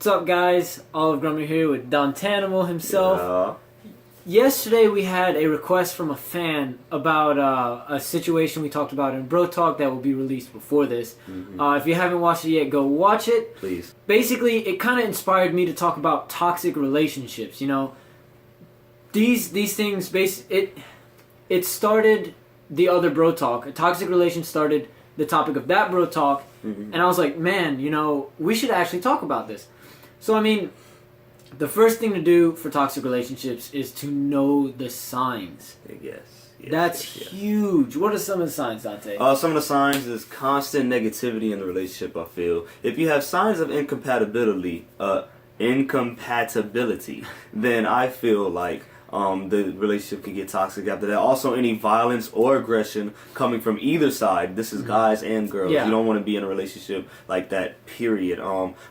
What's up, guys? Olive Grummer here with Don Tanimal himself. Yeah. Yesterday we had a request from a fan about a situation we talked about in Bro Talk that will be released before this. If you haven't watched it yet, go watch it. Please. Basically, it kind of inspired me to talk about toxic relationships. You know, these things. It started the other Bro Talk. A toxic relation started the topic of that Bro Talk, and I was like, man, you know, we should actually talk about this. So, I mean, the first thing to do for toxic relationships is to know the signs. Yes. That's huge. What are some of the signs, Dante? Some of the signs is constant negativity in the relationship, I feel. If you have signs of incompatibility, then I feel like the relationship can get toxic after that. Also, any violence or aggression coming from either side. This is guys and girls. Yeah. You don't want to be in a relationship like that, period.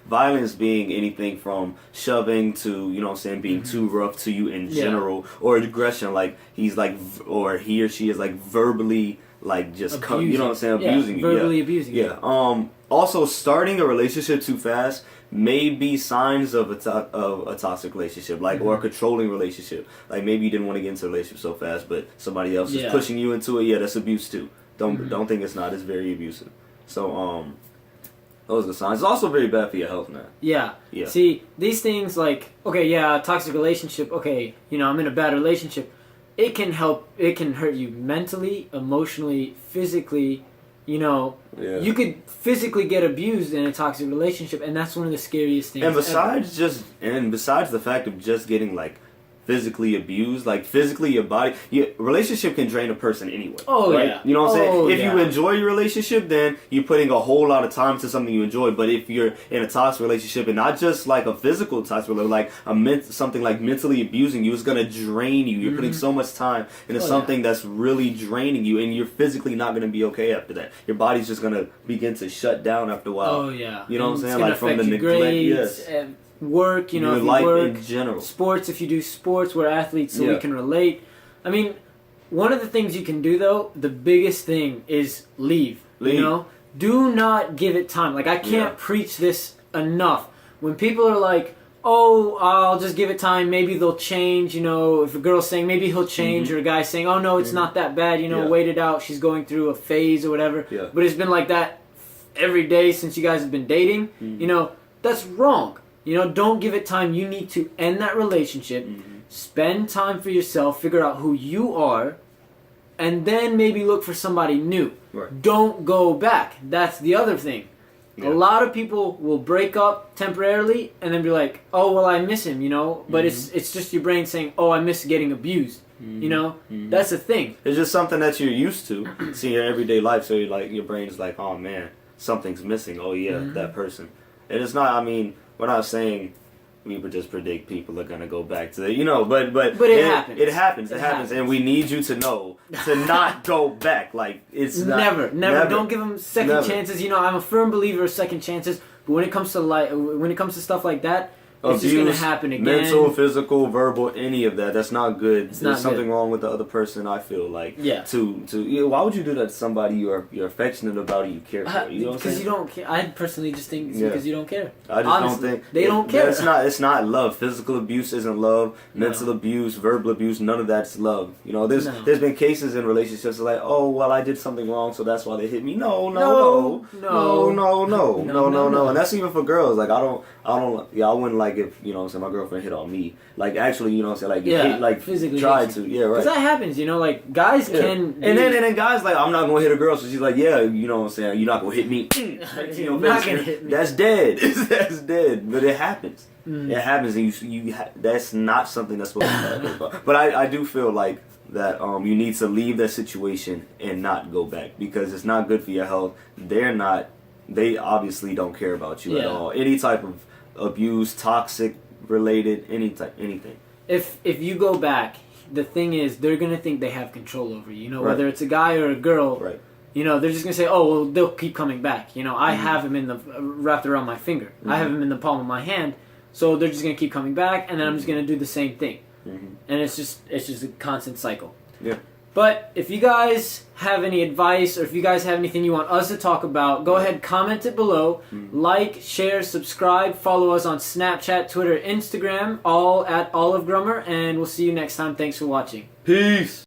Violence being anything from shoving to, you know what I'm saying, being too rough to you in general. Or aggression, like he's like, or he or she is like verbally, like just, you know what I'm saying, abusing you. Verbally abusing you. Yeah. Also, starting a relationship too fast may be signs of a toxic relationship, like or a controlling relationship. Like maybe you didn't want to get into a relationship so fast, but somebody else is pushing you into it. Yeah, that's abuse too. Don't think it's not. It's very abusive. So those are the signs. It's also very bad for your health, man. Yeah. Yeah. See, these things like, okay, yeah, toxic relationship. Okay, you know, I'm in a bad relationship. It can hurt you mentally, emotionally, physically. You know, you could physically get abused in a toxic relationship, and that's one of the scariest things. And besides the fact of just getting like physically abused, like physically your body, your relationship can drain a person anyway. Oh right? yeah. You know what I'm saying? If you yeah. enjoy your relationship, then you're putting a whole lot of time to something you enjoy. But if you're in a toxic relationship, and not just like a physical toxic relationship, like something like mentally abusing you, is gonna drain you. You're putting so much time into something that's really draining you, and you're physically not gonna be okay after that. Your body's just gonna begin to shut down after a while. Oh yeah. You know what I'm saying? It's Like from the your neglect. grades, Yes. Work, you know, Your if you life work, in general. sports, if you do sports, we're athletes, so we can relate. I mean, one of the things you can do, though, the biggest thing is leave. You know? Do not give it time. Like, I can't preach this enough. When people are like, oh, I'll just give it time, maybe they'll change, you know, if a girl's saying maybe he'll change, or a guy's saying, oh, no, it's not that bad, you know, wait it out, she's going through a phase or whatever. But it's been like that every day since you guys have been dating, you know, that's wrong. You know, don't give it time. You need to end that relationship, spend time for yourself, figure out who you are, and then maybe look for somebody new. Right. Don't go back. That's the other thing. A lot of people will break up temporarily and then be like, oh, well, I miss him, you know? But it's just your brain saying, oh, I miss getting abused. You know? That's the thing. It's just something that you're used to, seeing your everyday life, so you're like, your brain is like, oh, man, something's missing. Oh, yeah, that person. And it's not, I mean, we're not saying we would just predict people are gonna go back to the, you know, but it happens. It happens, and we need you to know to not go back. Like it's never. Don't give them second chances. You know, I'm a firm believer of second chances, but when it comes to stuff like that, it's just gonna happen again. Mental, physical, verbal, any of that. That's not good. There's something wrong with the other person. I feel like. Yeah. Why would you do that to somebody you're affectionate about or you care for? You know what I'm saying? Because you don't care. I personally just think it's because you don't care. I just don't think they don't care. It's not love. Physical abuse isn't love. Mental abuse, verbal abuse, none of that's love. You know, there's been cases in relationships like, oh well, I did something wrong, so that's why they hit me. No. And that's even for girls. Like I wouldn't like if, you know what I'm saying, my girlfriend hit on me. Like actually, you know what I'm saying, like hit, like physically tried to. Yeah, right. Because that happens, you know, like guys can. And then guys like, I'm not gonna hit a girl, so she's like, yeah, you know what I'm saying, you're not gonna hit me. You're not gonna hit me. That's dead. That's dead. But it happens. It happens, and that's not something that's supposed to happen. But I do feel like that you need to leave that situation and not go back, because it's not good for your health. They obviously don't care about you at all. Any type of abuse, toxic related, anything. If you go back, the thing is they're gonna think they have control over you. You know, whether it's a guy or a girl. Right. You know, they're just gonna say, "Oh, well, they'll keep coming back." You know, I have him in the wrapped around my finger. I have him in the palm of my hand. So they're just gonna keep coming back, and then I'm just gonna do the same thing. And it's just a constant cycle. Yeah. But if you guys have any advice or if you guys have anything you want us to talk about, go ahead, comment it below. Like, share, subscribe, follow us on Snapchat, Twitter, Instagram, all at Olive Grummer, and we'll see you next time. Thanks for watching. Peace.